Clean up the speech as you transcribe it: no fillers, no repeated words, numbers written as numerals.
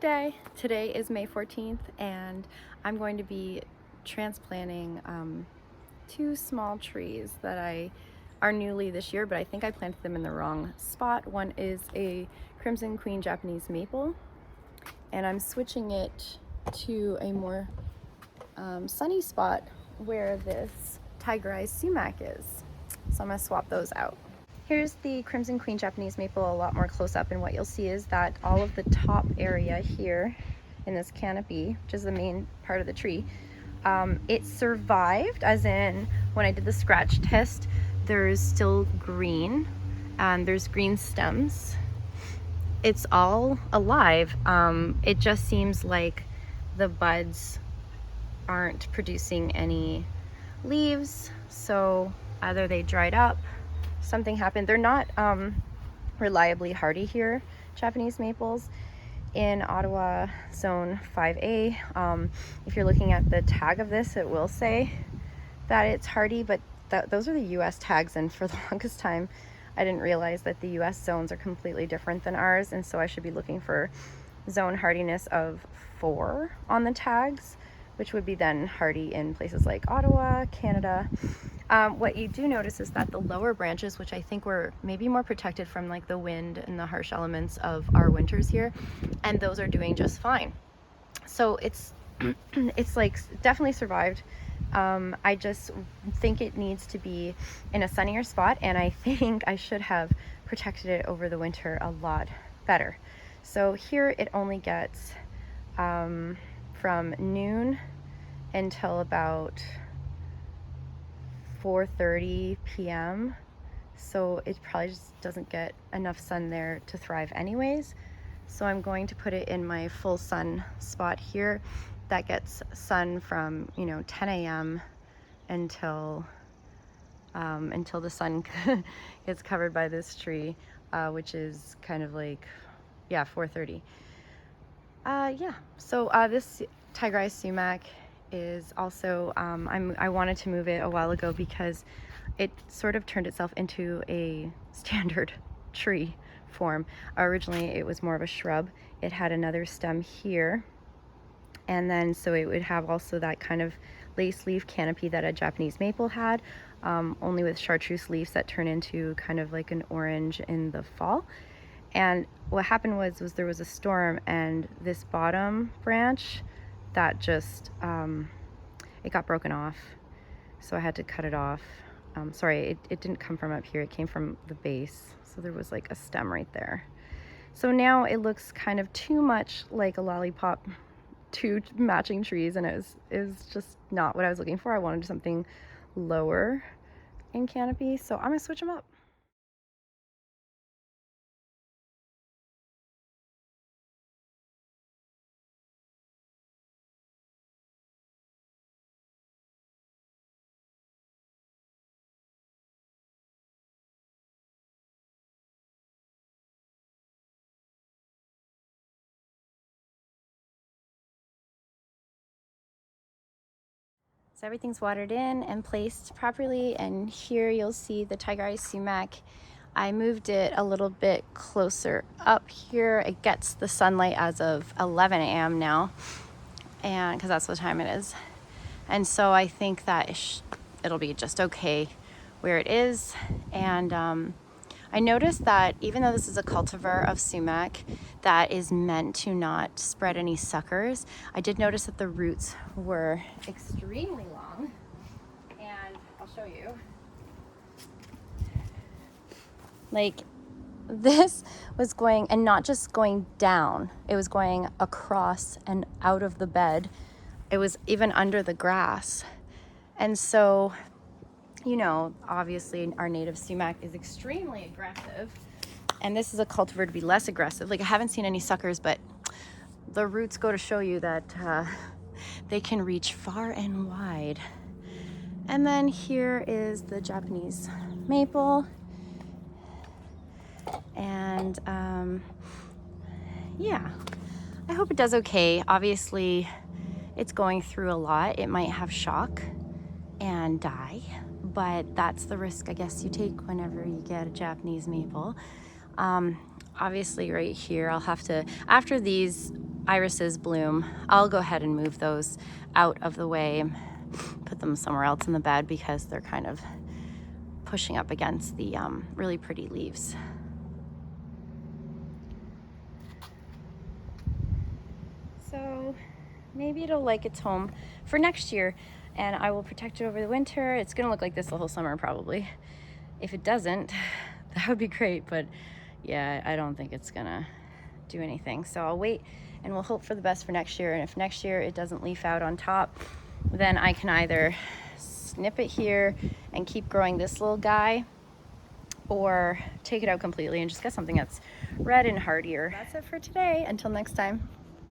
Good day. Today is May 14th and I'm going to be transplanting two small trees that are newly this year, but I think I planted them in the wrong spot. One is a Crimson Queen Japanese maple, and I'm switching it to a more sunny spot where this tigerized sumac is. So I'm going to swap those out. Here's the Crimson Queen Japanese maple a lot more close up, and what you'll see is that all of the top area here in this canopy, which is the main part of the tree, it survived, as in when I did the scratch test, there's still green and there's green stems. It's all alive. It just seems like the buds aren't producing any leaves, so either they dried up, something happened. They're not reliably hardy here, Japanese maples. In Ottawa Zone 5A, if you're looking at the tag of this, it will say that it's hardy, but those are the US tags, and for the longest time I didn't realize that the US zones are completely different than ours, and so I should be looking for zone hardiness of 4 on the tags, which would be then hardy in places like Ottawa, Canada. What you do notice is that the lower branches, which I think were maybe more protected from like the wind and the harsh elements of our winters here, and those are doing just fine. So it's like definitely survived. I just think it needs to be in a sunnier spot, and I think I should have protected it over the winter a lot better. So here it only gets from noon until about 4:30 p.m. so it probably just doesn't get enough sun there to thrive anyways. So I'm going to put it in my full sun spot here that gets sun from 10 a.m. until the sun gets covered by this tree, which is kind of like 4:30. So this tigerized sumac is also, I wanted to move it a while ago because it sort of turned itself into a standard tree form. Originally it was more of a shrub. It had another stem here, and then so it would have also that kind of lace leaf canopy that a Japanese maple had, only with chartreuse leaves that turn into kind of like an orange in the fall. And what happened was there was a storm, and this bottom branch that just it got broken off, so I had to cut it off. Sorry, it didn't come from up here, it came from the base, so there was like a stem right there. So now it looks kind of too much like a lollipop, two matching trees, and it was just not what I was looking for. I wanted something lower in canopy, so I'm gonna switch them up. So everything's watered in and placed properly, and here you'll see the tigerized sumac. I moved it a little bit closer up here. It gets the sunlight as of 11 a.m. now, and because that's what time it is. And so I think that it'll be just okay where it is. And I noticed that even though this is a cultivar of sumac that is meant to not spread any suckers, I did notice that the roots were extremely long, and I'll show you. Like, this was going, and not just going down, it was going across and out of the bed. It was even under the grass. And so, obviously our native sumac is extremely aggressive, and this is a cultivar to be less aggressive. Like, I haven't seen any suckers, but the roots go to show you that they can reach far and wide. And then here is the Japanese maple, and I hope it does okay. Obviously it's going through a lot. It might have shock and die, but that's the risk I guess you take whenever you get a Japanese maple. Obviously right here I'll have to, after these irises bloom. I'll go ahead and move those out of the way, put them somewhere else in the bed because they're kind of pushing up against the really pretty leaves. So maybe it'll like its home for next year, and I will protect it over the winter. It's gonna look like this the whole summer probably. If it doesn't, that would be great, but yeah, I don't think it's gonna do anything. So I'll wait and we'll hope for the best for next year. And if next year it doesn't leaf out on top, then I can either snip it here and keep growing this little guy, or take it out completely and just get something that's red and hardier. That's it for today. Until next time.